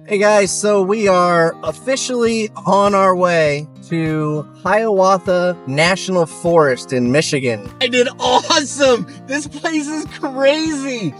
Hey guys, so we are officially on our way to Hiawatha National Forest in Michigan. I did awesome! This place is crazy!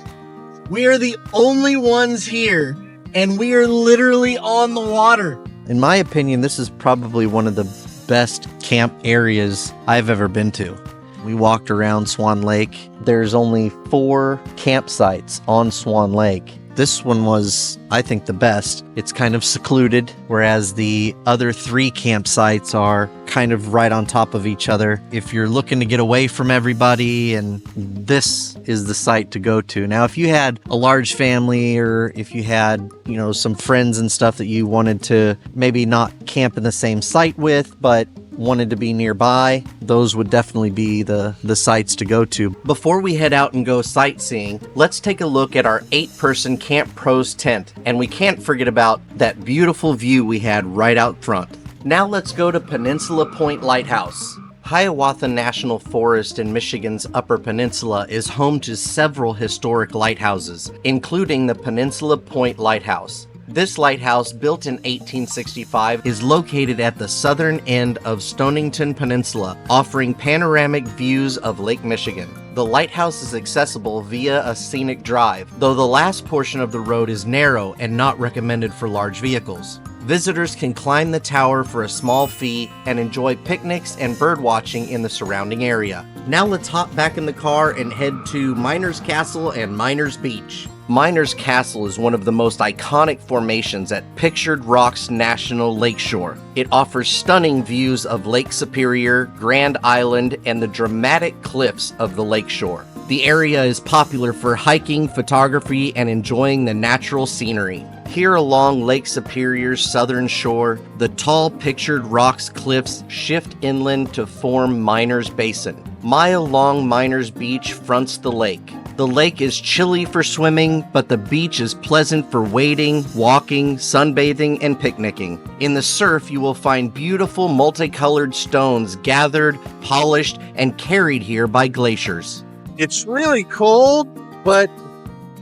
We are the only ones here, and we are literally on the water. In my opinion, this is probably one of the best camp areas I've ever been to. We walked around Swan Lake. There's only 4 campsites on Swan Lake. This one was, I think, the best. It's kind of secluded, whereas the other 3 campsites are kind of right on top of each other. If you're looking to get away from everybody, and this is the site to go to. Now, if you had a large family, or if you had, some friends and stuff that you wanted to maybe not camp in the same site with, but wanted to be nearby, those would definitely be the sites to go to. Before we head out and go sightseeing, let's take a look at our 8-person Camp Pros tent, and we can't forget about that beautiful view we had right out front. Now let's go to Peninsula Point Lighthouse. Hiawatha National Forest in Michigan's Upper Peninsula is home to several historic lighthouses, including the Peninsula Point Lighthouse. This lighthouse, built in 1865, is located at the southern end of Stonington Peninsula, offering panoramic views of Lake Michigan. The lighthouse is accessible via a scenic drive, though the last portion of the road is narrow and not recommended for large vehicles. Visitors can climb the tower for a small fee and enjoy picnics and bird watching in the surrounding area. Now let's hop back in the car and head to Miners Castle and Miners Beach. Miners Castle is one of the most iconic formations at Pictured Rocks National Lakeshore. It offers stunning views of Lake Superior, Grand Island, and the dramatic cliffs of the lakeshore. The area is popular for hiking, photography, and enjoying the natural scenery. Here along Lake Superior's southern shore, the tall Pictured Rocks cliffs shift inland to form Miners Basin. Mile-long Miners Beach fronts the lake. The lake is chilly for swimming, but the beach is pleasant for wading, walking, sunbathing, and picnicking. In the surf, you will find beautiful multicolored stones gathered, polished, and carried here by glaciers. It's really cold, but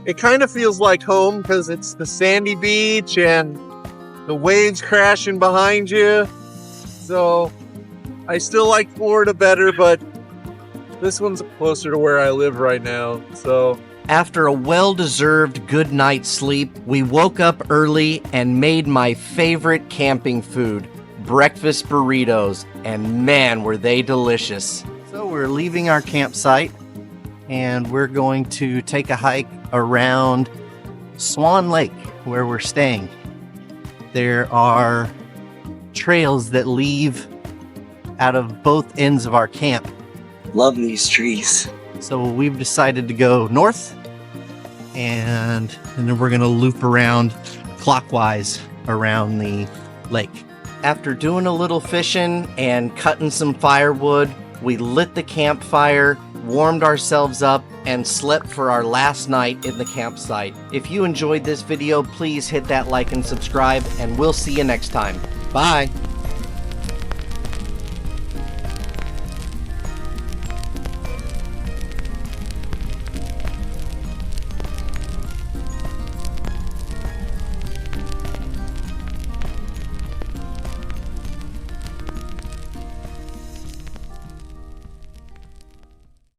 it kind of feels like home because it's the sandy beach and the waves crashing behind you. So I still like Florida better, but this one's closer to where I live right now, so. After a well-deserved good night's sleep, we woke up early and made my favorite camping food, breakfast burritos, and man, were they delicious. So we're leaving our campsite, and we're going to take a hike around Swan Lake, where we're staying. There are trails that leave out of both ends of our camp. Love these trees. So we've decided to go north, and then we're gonna loop around clockwise around the lake. After doing a little fishing and cutting some firewood, we lit the campfire, warmed ourselves up, and slept for our last night in the campsite. If you enjoyed this video, please hit that like and subscribe, and we'll see you next time. Bye!